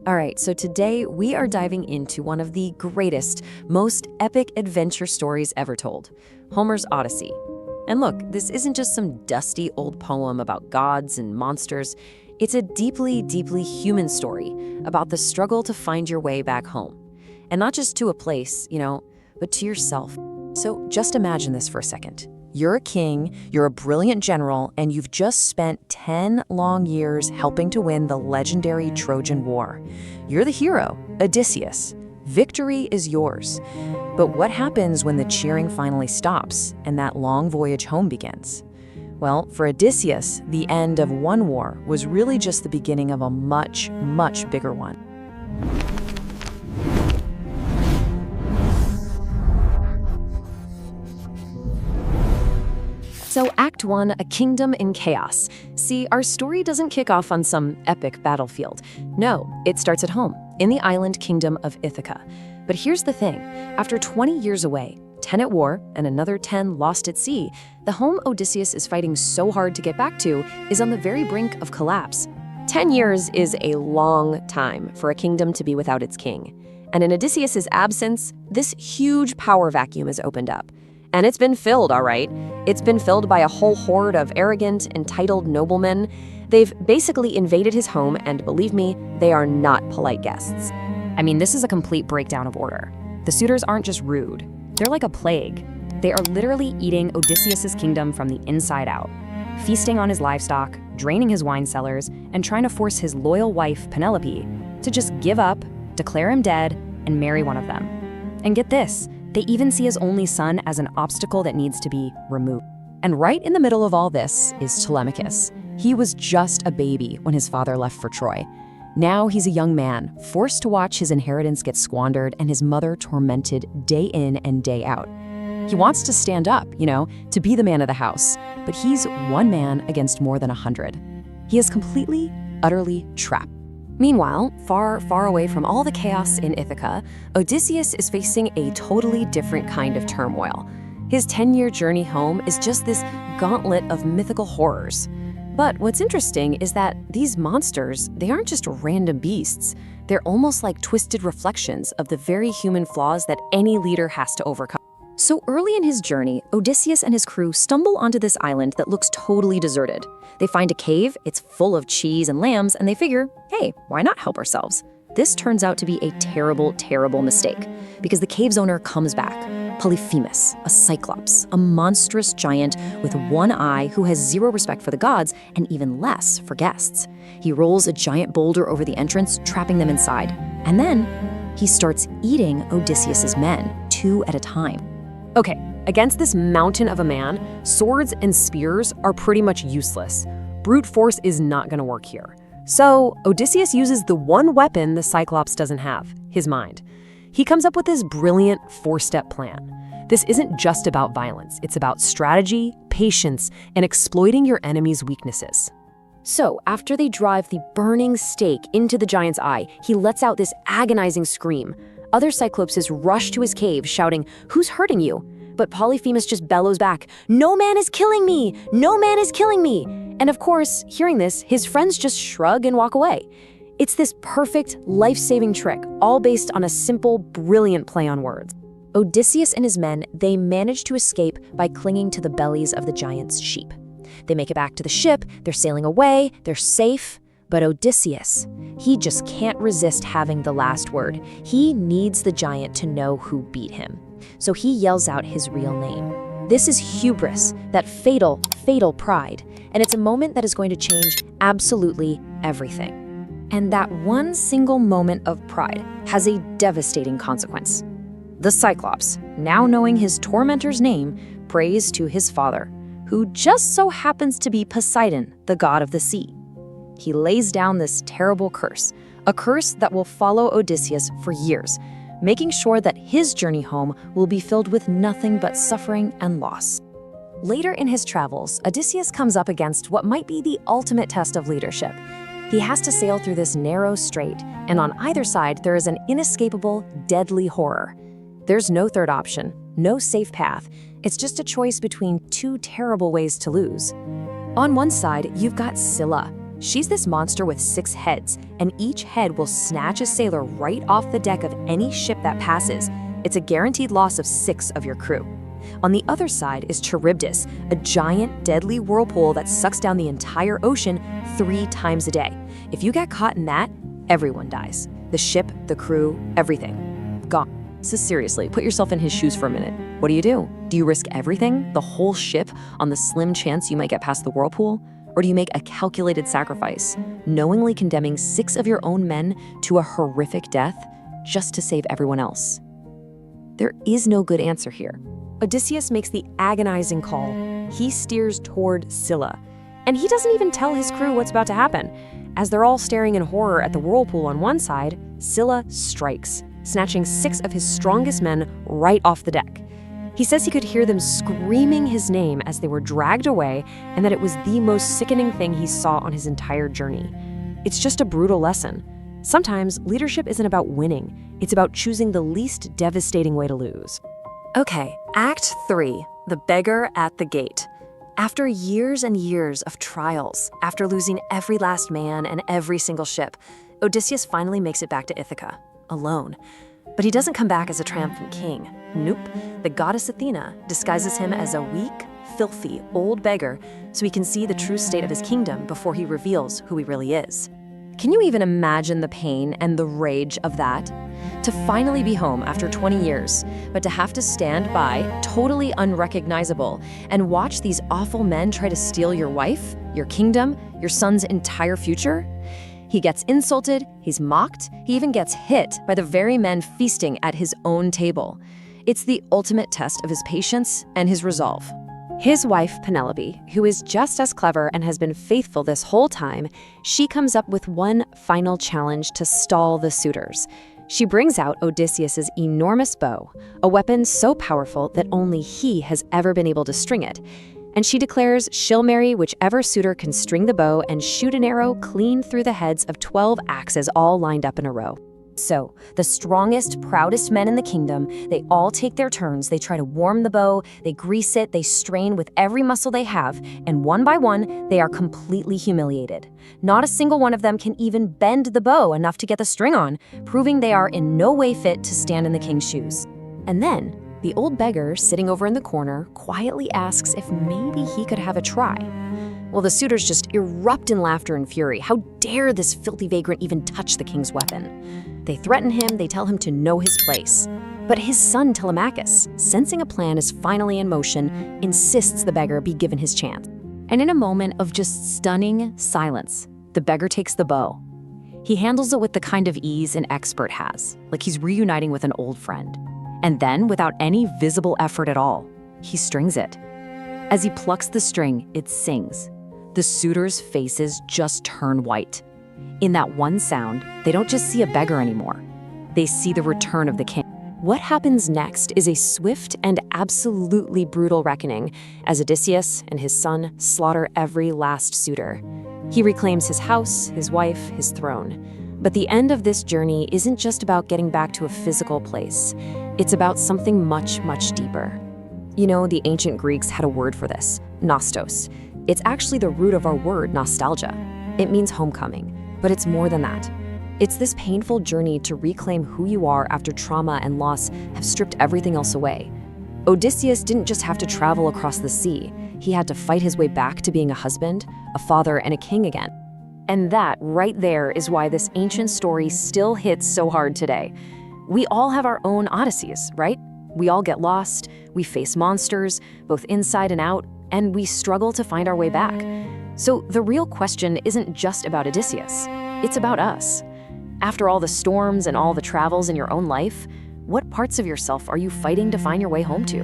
All right, so today we are diving into one of the greatest, most epic adventure stories ever told, Homer's Odyssey. And look, this isn't just some dusty old poem about gods and monsters. It's a deeply, deeply human story about the struggle to find your way back home. And not just to a place, but to yourself. So just imagine this for a second. You're a king, you're a brilliant general, and you've just spent 10 long years helping to win the legendary Trojan War. You're the hero, Odysseus. Victory is yours. But what happens when the cheering finally stops and that long voyage home begins? Well, for Odysseus, the end of one war was really just the beginning of a much, much bigger one. So Act 1, A Kingdom in Chaos. See, our story doesn't kick off on some epic battlefield. No, it starts at home, in the island kingdom of Ithaca. But here's the thing, after 20 years away, 10 at war and another 10 lost at sea, the home Odysseus is fighting so hard to get back to is on the very brink of collapse. 10 years is a long time for a kingdom to be without its king. And in Odysseus's absence, this huge power vacuum has opened up. And it's been filled, all right. It's been filled by a whole horde of arrogant, entitled noblemen. They've basically invaded his home, and believe me, they are not polite guests. I mean, this is a complete breakdown of order. The suitors aren't just rude. They're like a plague. They are literally eating Odysseus's kingdom from the inside out, feasting on his livestock, draining his wine cellars, and trying to force his loyal wife, Penelope, to just give up, declare him dead, and marry one of them. And get this, they even see his only son as an obstacle that needs to be removed. And right in the middle of all this is Telemachus. He was just a baby when his father left for Troy. Now he's a young man, forced to watch his inheritance get squandered and his mother tormented day in and day out. He wants to stand up, to be the man of the house, but he's one man against more than 100. He is completely, utterly trapped. Meanwhile, far, far away from all the chaos in Ithaca, Odysseus is facing a totally different kind of turmoil. His 10-year journey home is just this gauntlet of mythical horrors. But what's interesting is that these monsters, they aren't just random beasts. They're almost like twisted reflections of the very human flaws that any leader has to overcome. So early in his journey, Odysseus and his crew stumble onto this island that looks totally deserted. They find a cave, it's full of cheese and lambs, and they figure, hey, why not help ourselves? This turns out to be a terrible, terrible mistake, because the cave's owner comes back, Polyphemus, a cyclops, a monstrous giant with one eye who has zero respect for the gods and even less for guests. He rolls a giant boulder over the entrance, trapping them inside. And then he starts eating Odysseus's men, 2 at a time. Okay, against this mountain of a man, swords and spears are pretty much useless. Brute force is not gonna work here. So Odysseus uses the one weapon the Cyclops doesn't have, his mind. He comes up with this brilliant 4-step plan. This isn't just about violence, it's about strategy, patience, and exploiting your enemy's weaknesses. So after they drive the burning stake into the giant's eye, he lets out this agonizing scream. Other Cyclopses rush to his cave, shouting, "Who's hurting you?" But Polyphemus just bellows back, "No man is killing me! No man is killing me!" And of course, hearing this, his friends just shrug and walk away. It's this perfect, life-saving trick, all based on a simple, brilliant play on words. Odysseus and his men, they manage to escape by clinging to the bellies of the giant's sheep. They make it back to the ship, they're sailing away, they're safe. But Odysseus, he just can't resist having the last word. He needs the giant to know who beat him. So he yells out his real name. This is hubris, that fatal, fatal pride. And it's a moment that is going to change absolutely everything. And that one single moment of pride has a devastating consequence. The Cyclops, now knowing his tormentor's name, prays to his father, who just so happens to be Poseidon, the god of the sea. He lays down this terrible curse, a curse that will follow Odysseus for years, making sure that his journey home will be filled with nothing but suffering and loss. Later in his travels, Odysseus comes up against what might be the ultimate test of leadership. He has to sail through this narrow strait, and on either side there is an inescapable, deadly horror. There's no third option, no safe path. It's just a choice between 2 terrible ways to lose. On one side, you've got Scylla, She's this monster with 6 heads, and each head will snatch a sailor right off the deck of any ship that passes. It's a guaranteed loss of 6 of your crew. On the other side is Charybdis, a giant, deadly whirlpool that sucks down the entire ocean 3 times a day. If you get caught in that, everyone dies. The ship, the crew, everything. Gone. So seriously, put yourself in his shoes for a minute. What do? Do you risk everything, the whole ship, on the slim chance you might get past the whirlpool? Or do you make a calculated sacrifice, knowingly condemning 6 of your own men to a horrific death just to save everyone else? There is no good answer here. Odysseus makes the agonizing call. He steers toward Scylla, and he doesn't even tell his crew what's about to happen. As they're all staring in horror at the whirlpool on one side, Scylla strikes, snatching 6 of his strongest men right off the deck. He says he could hear them screaming his name as they were dragged away, and that it was the most sickening thing he saw on his entire journey. It's just a brutal lesson. Sometimes leadership isn't about winning, it's about choosing the least devastating way to lose. Okay, Act 3, The Beggar at the Gate. After years and years of trials, after losing every last man and every single ship, Odysseus finally makes it back to Ithaca, alone. But he doesn't come back as a triumphant king. Nope, the goddess Athena disguises him as a weak, filthy, old beggar so he can see the true state of his kingdom before he reveals who he really is. Can you even imagine the pain and the rage of that? To finally be home after 20 years, but to have to stand by, totally unrecognizable, and watch these awful men try to steal your wife, your kingdom, your son's entire future? He gets insulted, he's mocked, he even gets hit by the very men feasting at his own table. It's the ultimate test of his patience and his resolve. His wife, Penelope, who is just as clever and has been faithful this whole time, she comes up with one final challenge to stall the suitors. She brings out Odysseus's enormous bow, a weapon so powerful that only he has ever been able to string it. And she declares she'll marry whichever suitor can string the bow and shoot an arrow clean through the heads of 12 axes all lined up in a row. So, the strongest, proudest men in the kingdom, they all take their turns, they try to warm the bow, they grease it, they strain with every muscle they have, and one by one, they are completely humiliated. Not a single one of them can even bend the bow enough to get the string on, proving they are in no way fit to stand in the king's shoes. And then, the old beggar, sitting over in the corner, quietly asks if maybe he could have a try. Well, the suitors just erupt in laughter and fury. How dare this filthy vagrant even touch the king's weapon? They threaten him, they tell him to know his place. But his son Telemachus, sensing a plan is finally in motion, insists the beggar be given his chance. And in a moment of just stunning silence, the beggar takes the bow. He handles it with the kind of ease an expert has, like he's reuniting with an old friend. And then, without any visible effort at all, he strings it. As he plucks the string, it sings. The suitors' faces just turn white. In that one sound, they don't just see a beggar anymore. They see the return of the king. What happens next is a swift and absolutely brutal reckoning as Odysseus and his son slaughter every last suitor. He reclaims his house, his wife, his throne. But the end of this journey isn't just about getting back to a physical place. It's about something much, much deeper. You know, the ancient Greeks had a word for this, nostos. It's actually the root of our word nostalgia. It means homecoming, but it's more than that. It's this painful journey to reclaim who you are after trauma and loss have stripped everything else away. Odysseus didn't just have to travel across the sea. He had to fight his way back to being a husband, a father, and a king again. And that right there is why this ancient story still hits so hard today. We all have our own Odysseys, right? We all get lost, we face monsters, both inside and out, and we struggle to find our way back. So the real question isn't just about Odysseus, it's about us. After all the storms and all the travels in your own life, what parts of yourself are you fighting to find your way home to?